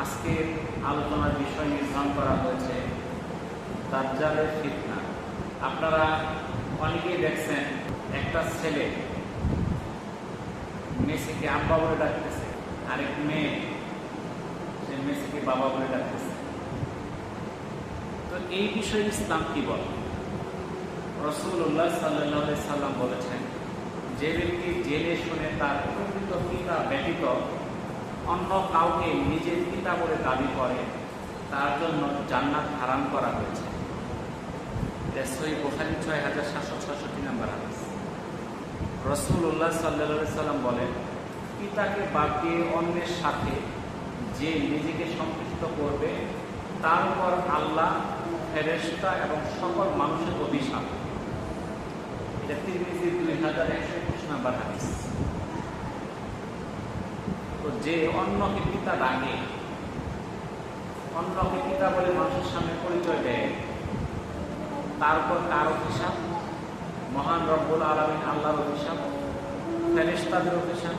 আজকের আলোচনার বিষয় নির্ধারণ করা হয়েছে দাজ্জালের ফিতনা। আপনারা অনেকেই দেখছেন একটা ছেলে মেসিকে আব্বা বলে ডাকতেছে, আরেক মেয়ে সে মেসিকে বাবা বলে ডাকতেছে। তো এই বিষয়ে ইসলাম কি বলে? রাসূলুল্লাহ সাল্লাল্লাহু আলাইহি সাল্লাম বলেছেন, যে ব্যক্তি জেনে শুনে তার প্রকৃত পিতা ব্যতীত অন্য কাউকে নিজের পিতা বলে দাবি করে, তার জন্য জান্নাত হারাম করা হয়েছে। সহিহ বুখারী 6766 নম্বর হাদিস। রাসূলুল্লাহ সাল্লাল্লাহু আলাইহি সাল্লাম বলেন, পিতাকে বাদ দিয়ে অন্যের সাথে যে নিজেকে সম্পৃক্ত করবে তার উপর আল্লাহ, ফেরেশতা এবং সকল মানুষের অভিশাপ। এটা তিরমিজি 2121 নম্বর হাদিস। তো যে অন্যকে পিতা ডাকে, অন্যকে পিতা বলে মানুষের সামনে পরিচয় দেয়, তার উপর কার অভিশাপ? মহান রব্বুল আলামিন আল্লাহর অভিশাপ, ফেরেশতাদের অভিশাপ,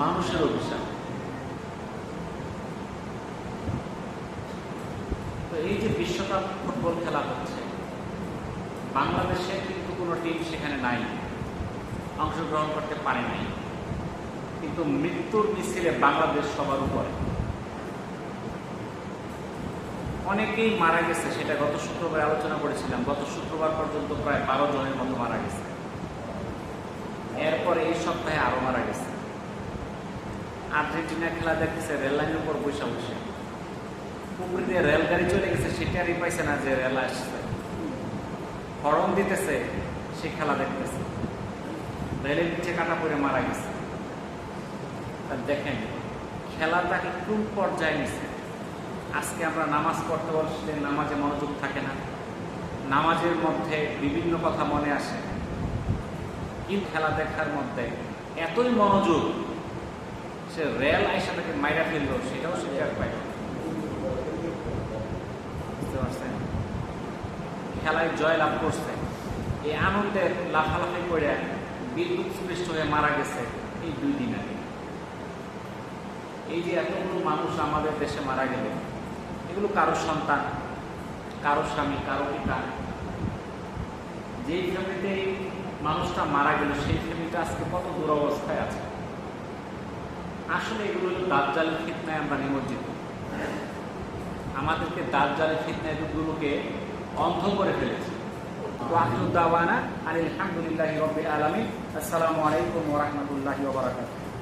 মানুষের অভিশাপ। তো এই যে বিশ্বকাপ ফুটবল খেলা হচ্ছে, বাংলাদেশে কিন্তু কোনো টিম সেখানে নাই, অংশগ্রহণ করতে পারে নাই, কিন্তু মৃত্যুর মিছিলে বাংলাদেশ সবার উপরে। অনেকেই মারা গেছে, সেটা গত শুক্রবার আলোচনা করেছিলাম। গত শুক্রবার পর্যন্ত প্রায় 12 জনের মতো মারা গেছে। এরপরে এই সপ্তাহে আরো মারা গেছে। আর্জেন্টিনা খেলা দেখতেছে রেললাইনের উপর বসে বসে, পুকুর দিয়ে রেলগাড়ি চলে গেছে, সেটারই পাইছে না যে রেল আসছে। হরন দিতেছে, সে খেলা দেখতেছে, রেলের নিচে কাটা পড়ে মারা গেছে। দেখেন খেলাটাকে কোন পর্যায়ে নিছে। আজকে আমরা নামাজ পড়তে বসলে নামাজে মনোযোগ থাকে না, নামাজের মধ্যে বিভিন্ন কথা মনে আসে, কিন্তু খেলা দেখার মধ্যে এতই মনোযোগ, সে রেল আইসা তাকে মাইরা ফেললো, সেটাও সে টের পায়। বুঝতে পারছেন? খেলায় জয় লাভ করছে, এই আনন্দে লাফালাফি করে বিদ্যুৎ স্পৃষ্ট হয়ে মারা গেছে এই 2 দিন আগে। এই যে এতগুলো মানুষ আমাদের দেশে মারা গেল, এগুলো কারো সন্তান, কারো স্বামী, কারো পিতা। যেই ফ্যামিলিতে মানুষটা মারা গেল, সেই ফ্যামিলিটা আজকে কত দুরবস্থায় আছে। আসলে এগুলো হলো দাজ্জালের ফিতনায় আমরা নিমজ্জিত। আমাদেরকে দাজ্জালের ফিতনায় গুলোকে অন্ধ করে ফেলেছে। ওয়াহিদু দাওয়ানা আলহামদুলিল্লাহি রাব্বিল আলামিন। আসসালামু আলাইকুম ওয়া রাহমাতুল্লাহি ওয়া বারাকাতুহু।